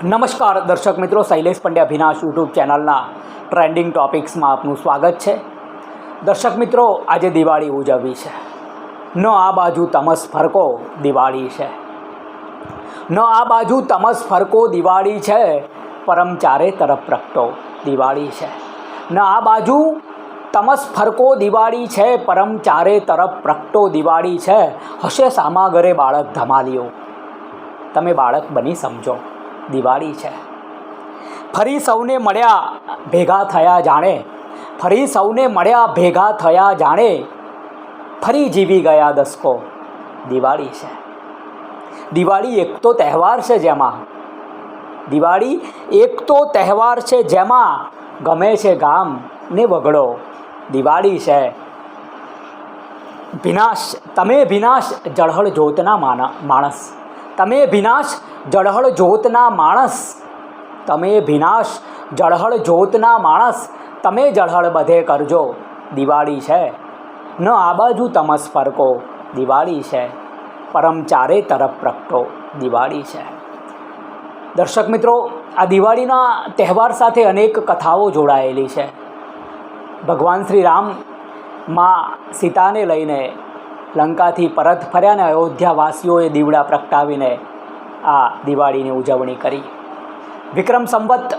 નમસ્કાર દર્શક મિત્રો, શૈલેષ પંડ્યા ભીનાશ યુટ્યુબ ચેનલના ટ્રેન્ડિંગ ટોપિક્સમાં આપનું સ્વાગત છે. દર્શક મિત્રો, આજે દિવાળી ઉજવવી છે. ન આ બાજુ તમસ ફરકો દિવાળી છે, ન આ બાજુ તમસ ફરકો દિવાળી છે, પરમ ચારે તરફ પ્રગટો દિવાળી છે. ન આ બાજુ તમસ ફરકો દિવાળી છે, પરમ ચારે તરફ પ્રગટો દિવાળી છે. હશે સામા ઘરે બાળક ધમાલીઓ, તમે બાળક બની સમજો દિવાળી છે. ફરી સૌને મળ્યા ભેગા થયા જાણે, ફરી સૌને મળ્યા ભેગા થયા જાણે, ફરી જીવી ગયા દસકો દિવાળી છે. દિવાળી એક તો તહેવાર છે જેમાં, દિવાળી એક તો તહેવાર છે જેમાં ગમે છે ગામ ને વગડો દિવાળી છે. વિનાશ તમે વિનાશ જળહળ જોતના માણસ, તમે વિનાશ જળહળ જોતના માણસ, તમે વિનાશ જળહળ જોતના માણસ, તમે જળહળ બધે કરજો દિવાળી છે. ન આ બાજુ તમસ ફરકો દિવાળી છે, પરમ ચારે તરફ પ્રગટો દિવાળી છે. દર્શક મિત્રો, આ દિવાળીના તહેવાર સાથે અનેક કથાઓ જોડાયેલી છે. ભગવાન શ્રી રામ માં સીતાને લઈને લંકાથી પરત ફર્યા ને અયોધ્યાવાસીઓએ દીવડા પ્રગટાવીને આ દિવાળીની ઉજવણી કરી. વિક્રમ સંવત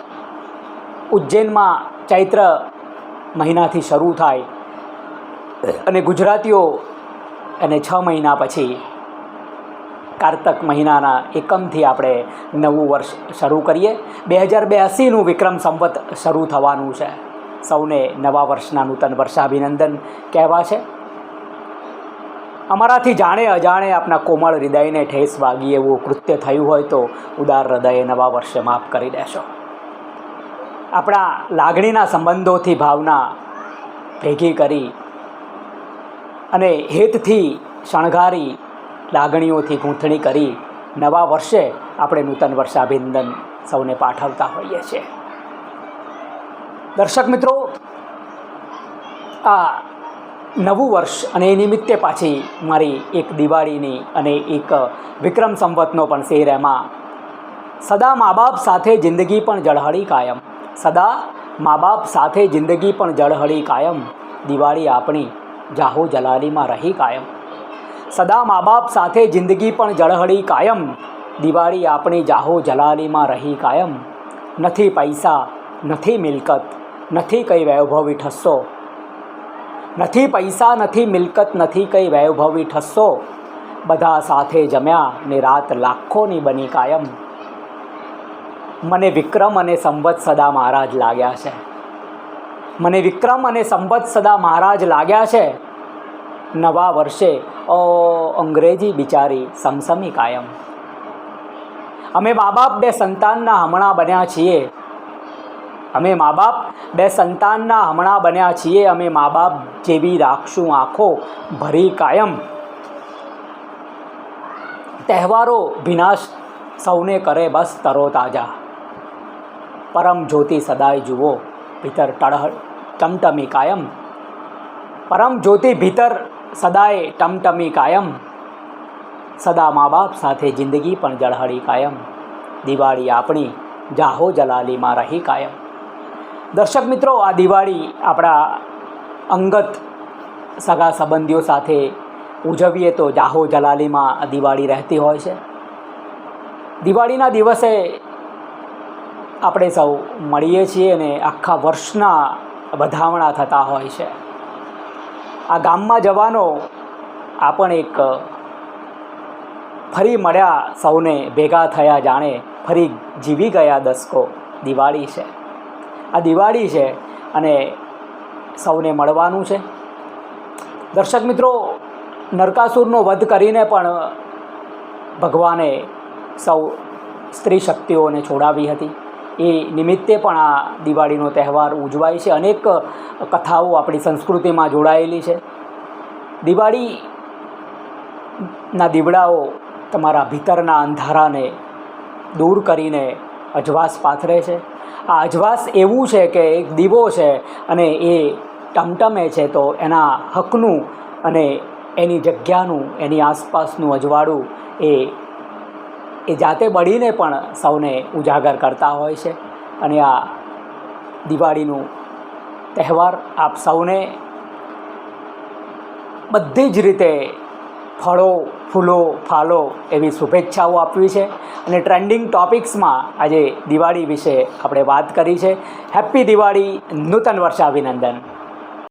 ઉજ્જૈનમાં ચૈત્ર મહિનાથી શરૂ થાય અને ગુજરાતીઓ અને 6 મહિના પછી કારતક મહિનાના એકમથી આપણે નવું વર્ષ શરૂ કરીએ. 2082નું વિક્રમ સંવત શરૂ થવાનું છે. સૌને નવા વર્ષના નૂતન વર્ષાભિનંદન કહેવા છે. અમારાથી જાણે અજાણે આપના કોમળ હૃદયને ઠેસ વાગી એવું કૃત્ય થયું હોય તો ઉદાર હૃદયે નવા વર્ષે માફ કરી દેશો. આપણા લાગણીના સંબંધોથી ભાવના ભેગી કરી અને હેતથી શણગારી, લાગણીઓથી ગૂંથણી કરી નવા વર્ષે આપણે નૂતન વર્ષાભિનંદન સૌને પાઠવતા હોઈએ છીએ. દર્શક મિત્રો, આ નવું વર્ષ અને એ નિમિત્તે પાછી મારી એક દિવાળીની અને એક વિક્રમ સંવતનો પણ શેર. એમાં સદા મા બાપ સાથે જિંદગી પણ જળહળી કાયમ, સદા મા બાપ સાથે જિંદગી પણ જળહળી કાયમ, દિવાળી આપણી જાહો જલાલીમાં રહી કાયમ. સદા મા બાપ સાથે જિંદગી પણ જળહળી કાયમ, દિવાળી આપણી જાહો જલાલીમાં રહી કાયમ. નથી પૈસા નથી મિલકત નથી કંઈ વૈભવી ઠસ્સો, નથી પૈસા નથી મિલકત નથી કંઈ વૈભવી ઠસ્સો, બધા સાથે જમ્યા ને રાત લાખોની બની કાયમ. મને વિક્રમ અને સંવત સદા મહારાજ લાગ્યા છે, મને વિક્રમ અને સંવત સદા મહારાજ લાગ્યા છે. નવા વર્ષે અંગ્રેજી બિચારી સમસમી કાયમ. અમે મા બાપ 2 સંતાનના હમણાં બન્યા છીએ, અમે મા બાપ 2 સંતાનના હમણાં બન્યા છીએ, અમે મા બાપ જેવી રાખશું આંખો ભરી કાયમ. તહેવારો વિનાશ સૌને કરે બસ તરોતાજા, પરમ જ્યોતિ સદાય જુઓ ભીતર ટમટમી કાયમ. પરમ જ્યોતિ ભીતર સદાય ટમટમી કાયમ, સદા મા બાપ સાથે જિંદગી પણ જળહળી કાયમ, દિવાળી આપણી જાહો જલાલીમાં રહી કાયમ. દર્શક મિત્રો, આ દિવાળી આપણા અંગત સગા સંબંધીઓ સાથે ઉજવીએ તો જાહો જલાલીમાં દિવાળી રહેતી હોય છે. દિવાળીના દિવસે આપણે સૌ મળીએ છીએ અને આખા વર્ષના વધામણા થતા હોય છે. આ ગામમાં જવાનો આ પણ એક ફરી મળ્યા સૌને ભેગા થયા જાણે, ફરી જીવી ગયા દસકો દિવાળી છે. આ દિવાળી છે અને સૌને મળવાનું છે. દર્શક મિત્રો, નરકાસુરનો વધ કરીને પણ ભગવાને સૌ સ્ત્રી શક્તિઓને છોડાવી હતી. એ નિમિત્તે પણ આ દિવાળીનો તહેવાર ઉજવાય છે. અનેક કથાઓ આપણી સંસ્કૃતિમાં જોડાયેલી છે. દિવાળીના દીવડાઓ તમારા ભીતરના અંધારાને દૂર કરીને અજવાસ પાથરે છે. આ અજવાસ એવું છે કે એક દીવો છે અને એ ટમટમે છે, તો એના હકનું અને એની જગ્યાનું, એની આસપાસનું અજવાળું એ એ જાતે બળીને પણ સૌને ઉજાગર કરતા હોય છે. અને આ દિવાળીનું તહેવાર આપ સૌને બધી જ રીતે ફળો, ફૂલો, ફાલો એવી શુભેચ્છાઓ આપવી છે. અને ટ્રેન્ડિંગ ટોપિક્સમાં આજે દિવાળી વિશે આપણે વાત કરી છે. હેપ્પી દિવાળી, નૂતન વર્ષાભિનંદન.